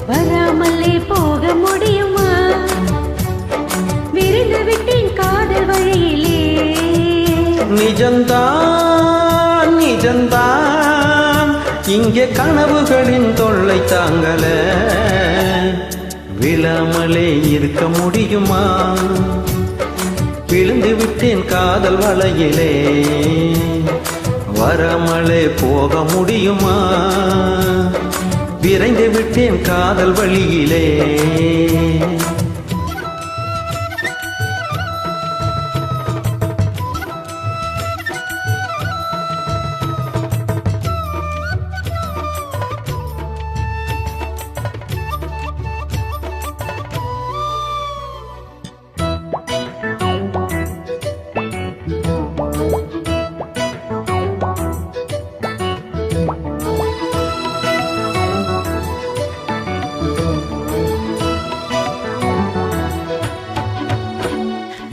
வராமலே போக முடியுமா? விருந்து விட்டேன் காதல் வழியிலே. நிஜந்தான் நிஜந்தான் இங்கே கனவுகளின் தொல்லை தாங்கல. விழாமலே இருக்க முடியுமா? விழுந்து விட்டேன் காதல் வலையிலே. வராமலே போக முடியுமா? விரைந்து விட்டேன் காதல் வழியிலே.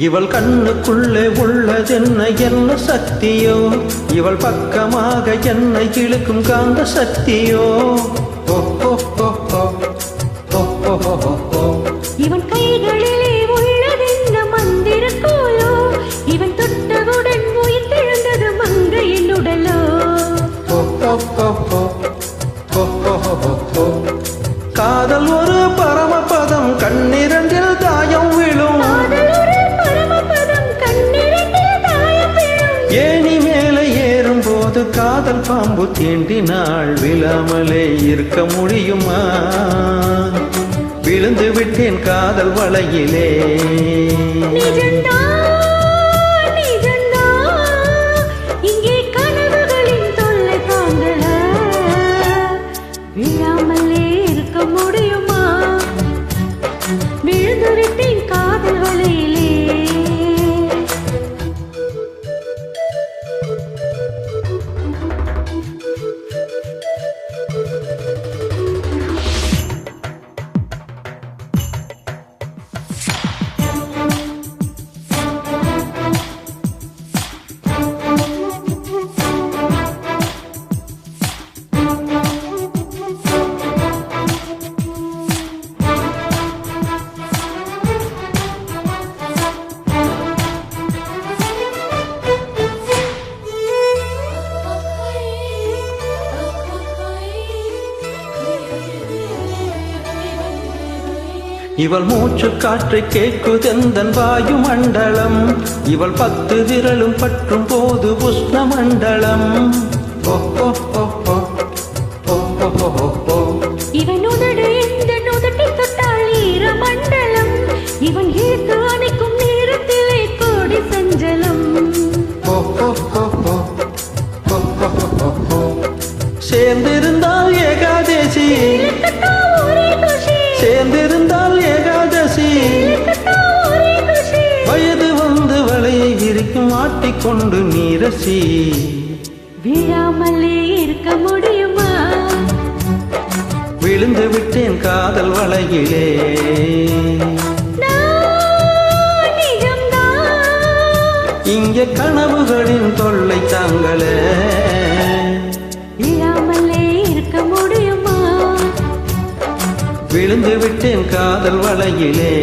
இவள் கண்ணுக்குள்ளே உள்ளதென்ன என்ன சக்தியோ? இவள் பக்கமாக என்னை இழுக்கும் காந்த சக்தியோ? இவன் கைகளிலே உள்ளதென்ன மந்திரக்கோலோ? இவன் தொட்டவுடன் உயிர் தெழுந்தது மங்கையின் உடலோ? காதல் ஒரு பரமபதம் கண்ணிரண்டில் தாயம் விழும். ஏனி மேலே ஏறும் போது காதல் பாம்பு தீண்டினாள். விழாமலே இருக்க முடியுமா? விழுந்து விட்டேன் காதல் வலையிலே. இங்கே கனவுகளின் தொல்லை தாங்கல. விழாமலே இருக்க முடியுமா? விழுந்து விட்டேன் காதல் வலையிலே. இவள் மூச்சு காற்றை கேட்குதெந்தன் வாயு மண்டலம். இவள் 10 விரலும் பற்றும் போது உஷ்ண மண்டலம். இவன் உதடு எந்த உதட்டை தொட்டால் ஈர மண்டலம். இவன் ஈர்த்து அணைக்கும் நேரத்திலே கோடி சஞ்சலம். சேர்ந்திருந்தால் ஏகாதேசி, சேர்ந்திருந்தால் ஏகாதசி. வயது வந்து வலையை விரிக்கும் மாட்டிக்கொண்டு நீரசி. விழாமலே இருக்க முடியுமா? விழுந்து விட்டேன் காதல் வலையிலே. இங்கே கனவுகளின் தொல்லை தாங்கல. விழாமலே இருக்க முடியுமா? விழுந்து விட்டேன் காதல் வலையிலே.